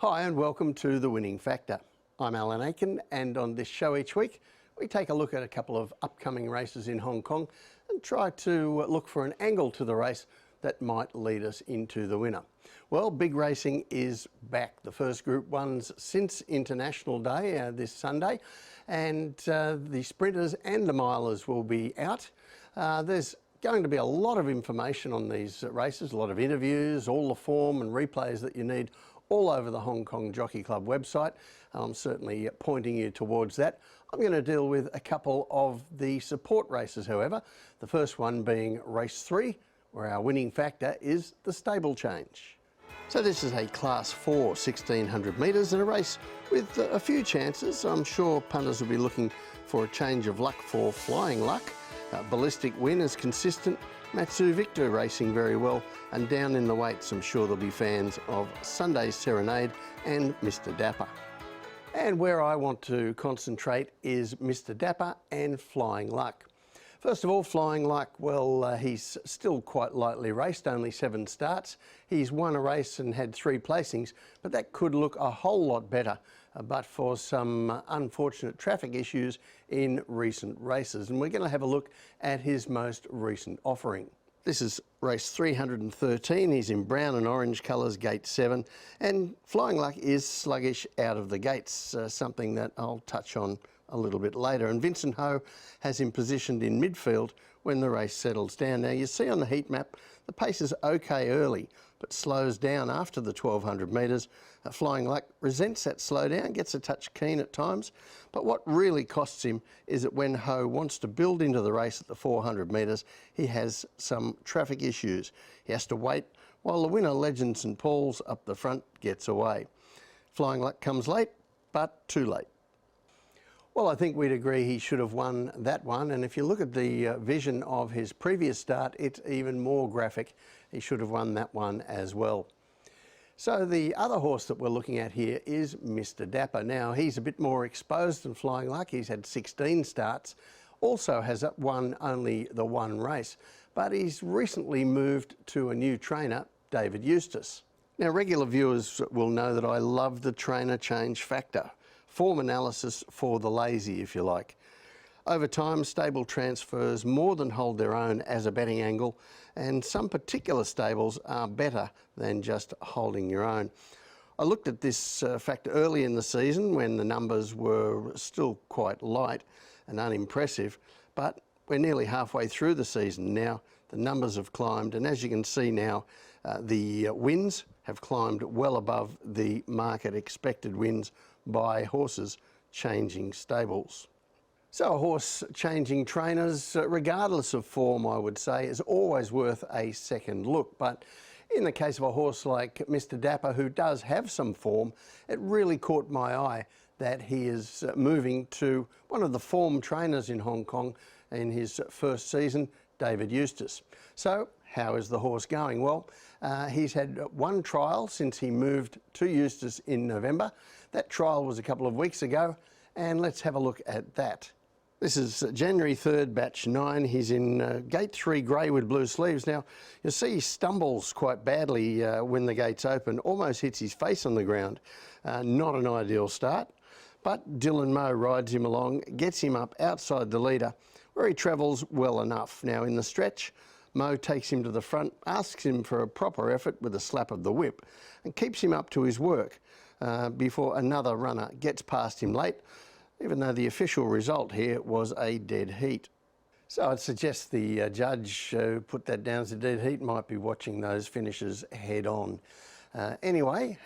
Hi and welcome to The Winning Factor. I'm Alan Aitken, and on this show each week we take a look at a couple of upcoming races in Hong Kong and try to look for an angle to the race that might lead us into the winner. Well, big racing is back. The first Group 1s since International Day this Sunday, and the sprinters and the milers will be out. There's going to be a lot of information on these races, a lot of interviews, all the form and replays that you need all over the Hong Kong Jockey Club website. I'm certainly pointing you towards that. I'm going to deal with a couple of the support races, however. The first one being race 3, where our winning factor is the stable change. So this is a Class 4 1600 metres and a race with a few chances. I'm sure punters will be looking for a change of luck for Flying Luck. Ballistic Win is consistent. Matsu Victor racing very well, and down in the weights I'm sure there'll be fans of Sunday's Serenade and Mr Dapper. And where I want to concentrate is Mr Dapper and Flying Luck. First of all, Flying Luck, well, he's still quite lightly raced, only 7 starts. He's won a race and had 3 placings, but that could look a whole lot better but for some unfortunate traffic issues in recent races. And we're going to have a look at his most recent offering. This is race 313. He's in brown and orange colours, gate 7. And Flying Luck is sluggish out of the gates, something that I'll touch on a little bit later. And Vincent Ho has him positioned in midfield when the race settles down. Now you see on the heat map, the pace is okay early, but slows down after the 1200 metres. Flying Luck resents that slowdown, gets a touch keen at times, but what really costs him is that when Ho wants to build into the race at the 400 metres, he has some traffic issues. He has to wait while the winner, Legend St Paul's, up the front gets away. Flying Luck comes late, but too late. Well, I think we'd agree he should have won that one, and if you look at the vision of his previous start, it's even more graphic. He should have won that one as well. So the other horse that we're looking at here is Mr Dapper. Now, he's a bit more exposed than Flying Luck. He's had 16 starts, also has won only the 1 race, but he's recently moved to a new trainer, David Eustace. Now, regular viewers will know that I love the trainer change factor. Form analysis for the lazy, if you like. Over time, stable transfers more than hold their own as a betting angle, and some particular stables are better than just holding your own. I looked at this factor early in the season when the numbers were still quite light and unimpressive, but we're nearly halfway through the season now. The numbers have climbed, and as you can see now, the wins have climbed well above the market expected wins by horses changing stables. So a horse changing trainers, regardless of form, I would say, is always worth a second look. But in the case of a horse like Mr Dapper, who does have some form, it really caught my eye that he is moving to one of the form trainers in Hong Kong in his first season, David Eustace. So how is the horse going? Well, he's had 1 trial since he moved to Eustace in November. That trial was a couple of weeks ago, and let's have a look at that. This is January 3rd, batch 9. He's in gate 3 grey with blue sleeves. Now, you'll see he stumbles quite badly when the gates open, almost hits his face on the ground. Not an ideal start, but Dylan Moe rides him along, gets him up outside the leader, where he travels well enough. Now, in the stretch, Moe takes him to the front, asks him for a proper effort with a slap of the whip, and keeps him up to his work before another runner gets past him late, even though the official result here was a dead heat. So I'd suggest the judge who put that down as a dead heat might be watching those finishes head on. Anyway,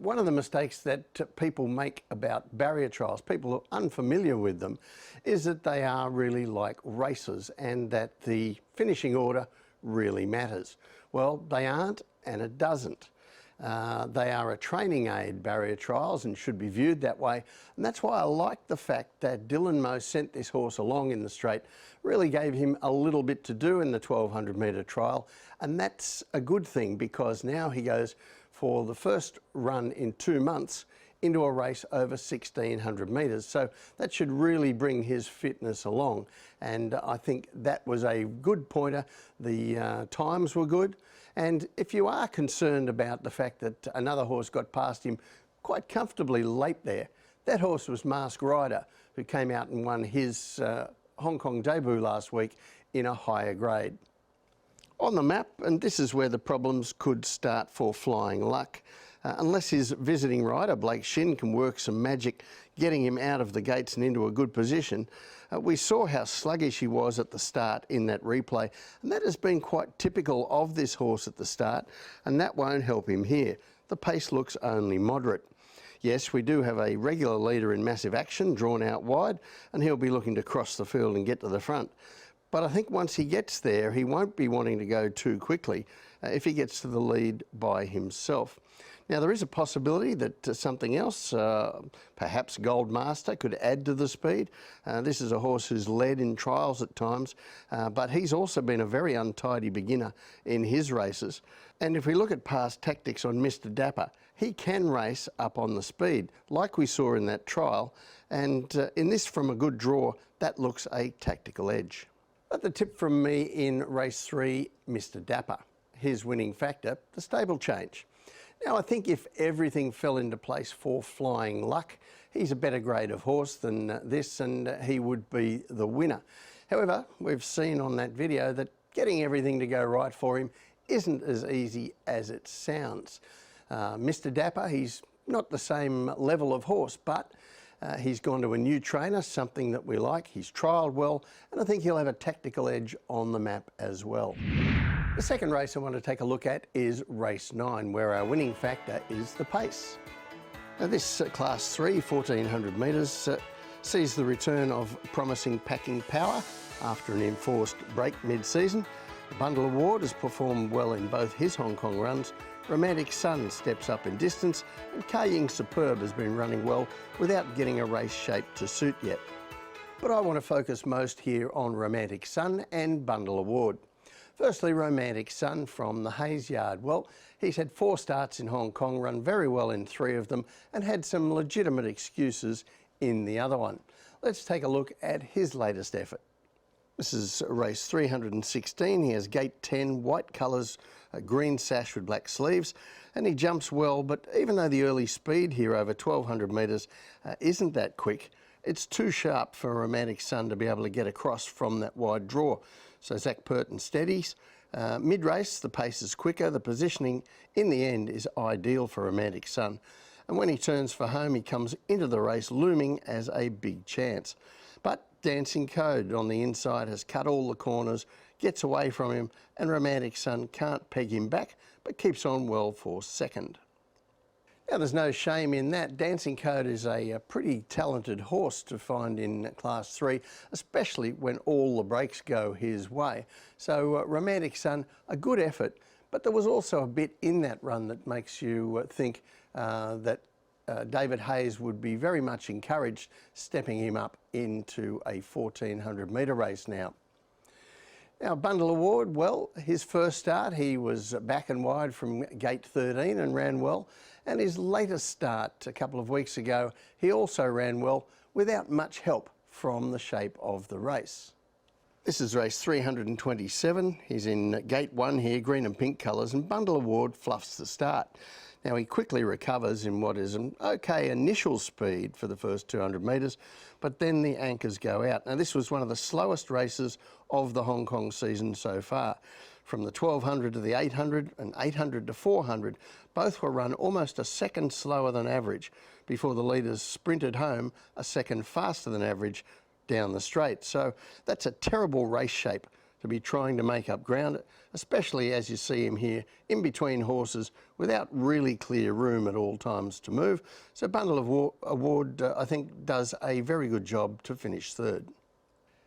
one of the mistakes that people make about barrier trials, people who are unfamiliar with them, is that they are really like races and that the finishing order really matters. Well, they aren't, and it doesn't. They are a training aid, barrier trials, and should be viewed that way. And that's why I like the fact that Dylan Moe sent this horse along in the straight, really gave him a little bit to do in the 1200 metre trial. And that's a good thing, because now he goes for the first run in 2 months into a race over 1600 metres. So that should really bring his fitness along. And I think that was a good pointer. The times were good. And if you are concerned about the fact that another horse got past him quite comfortably late there. That horse was Mask Rider, who came out and won his Hong Kong debut last week in a higher grade. On the map, and this is where the problems could start for Flying Luck. Unless his visiting rider, Blake Shin, can work some magic getting him out of the gates and into a good position. We saw how sluggish he was at the start in that replay, and that has been quite typical of this horse at the start, and that won't help him here. The pace looks only moderate. Yes, we do have a regular leader in Massive Action drawn out wide, and he'll be looking to cross the field and get to the front. But I think once he gets there, he won't be wanting to go too quickly if he gets to the lead by himself. Now, there is a possibility that something else, perhaps Gold Master, could add to the speed. This is a horse who's led in trials at times, but he's also been a very untidy beginner in his races. And if we look at past tactics on Mr. Dapper, he can race up on the speed, like we saw in that trial. And in this from a good draw, that looks a tactical edge. But the tip from me in race 3, Mr. Dapper. His winning factor, the stable change. Now, I think if everything fell into place for Flying Luck, he's a better grade of horse than this, and he would be the winner. However, we've seen on that video that getting everything to go right for him isn't as easy as it sounds. Mr. Dapper, he's not the same level of horse, but he's gone to a new trainer, something that we like. He's trialled well, and I think he'll have a tactical edge on the map as well. The second race I want to take a look at is race 9, where our winning factor is the pace. Now, this class 3, 1400 metres, sees the return of promising Packing Power after an enforced break mid-season. Bundle Award has performed well in both his Hong Kong runs. Romantic Sun steps up in distance, and Ka-Ying Superb has been running well without getting a race shape to suit yet. But I want to focus most here on Romantic Sun and Bundle Award. Firstly, Romantic Sun from the Hayes Yard. Well, he's had 4 starts in Hong Kong, run very well in 3 of them, and had some legitimate excuses in the other one. Let's take a look at his latest effort. This is race 316. He has gate 10, white colours, a green sash with black sleeves, and he jumps well, but even though the early speed here over 1200 metres isn't that quick, it's too sharp for Romantic Sun to be able to get across from that wide draw. So Zach Purton steadies. Mid-race, the pace is quicker. The positioning in the end is ideal for Romantic Sun. And when he turns for home, he comes into the race looming as a big chance. But Dancing Code on the inside has cut all the corners, gets away from him, and Romantic Sun can't peg him back, but keeps on well for second. Now, there's no shame in that. Dancing Code is a pretty talented horse to find in Class 3, especially when all the breaks go his way. So Romantic Sun, a good effort, but there was also a bit in that run that makes you think that David Hayes would be very much encouraged stepping him up into a 1400 metre race now. Now, Bundle Award, well, his first start, he was back and wide from gate 13 and ran well. And his latest start a couple of weeks ago, he also ran well without much help from the shape of the race. This is race 327. He's in gate 1 here, green and pink colours, and Bundle Award fluffs the start. Now, he quickly recovers in what is an okay initial speed for the first 200 metres, but then the anchors go out. Now, this was one of the slowest races of the Hong Kong season so far. From the 1200 to the 800 and 800 to 400, both were run almost a second slower than average before the leaders sprinted home a second faster than average down the straight. So that's a terrible race shape to be trying to make up ground, especially as you see him here in between horses without really clear room at all times to move. So Bundle Award, I think, does a very good job to finish third.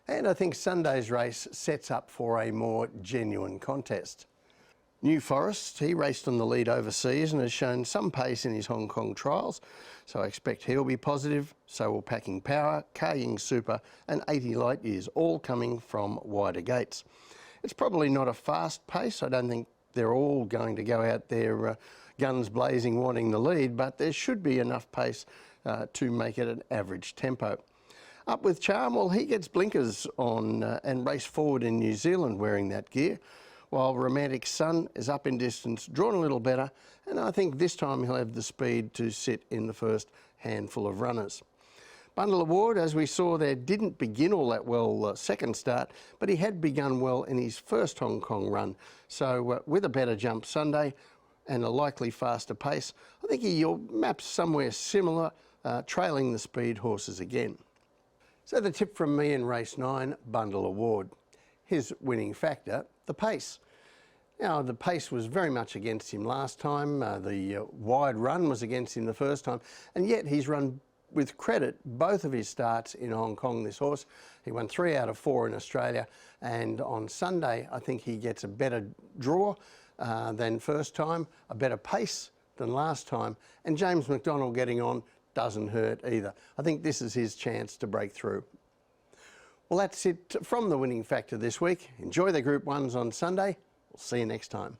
And I think Sunday's race sets up for a more genuine contest. New Forest, he raced on the lead overseas and has shown some pace in his Hong Kong trials, so I expect he'll be positive. So will Packing Power, Ka-Ying Super and 80 Light Years, all coming from wider gates. It's probably not a fast pace. I don't think they're all going to go out there guns blazing wanting the lead, but there should be enough pace to make it an average tempo. Up with Charm, well, he gets blinkers on and race forward in New Zealand wearing that gear. while Romantic Sun is up in distance, drawn a little better, and I think this time he'll have the speed to sit in the first handful of runners. Bundle Award, as we saw there, didn't begin all that well second start, but he had begun well in his first Hong Kong run. So with a better jump Sunday and a likely faster pace, I think he'll map somewhere similar, trailing the speed horses again. So the tip from me in race 9, Bundle Award. His winning factor, the pace. Now, the pace was very much against him last time. The wide run was against him the first time, and yet he's run with credit both of his starts in Hong Kong, this horse. He won 3 out of 4 in Australia, and on Sunday I think he gets a better draw than first time, a better pace than last time, and James McDonald getting on doesn't hurt either. I think this is his chance to break through. Well, that's it from the winning factor this week. Enjoy the Group 1s on Sunday. We'll see you next time.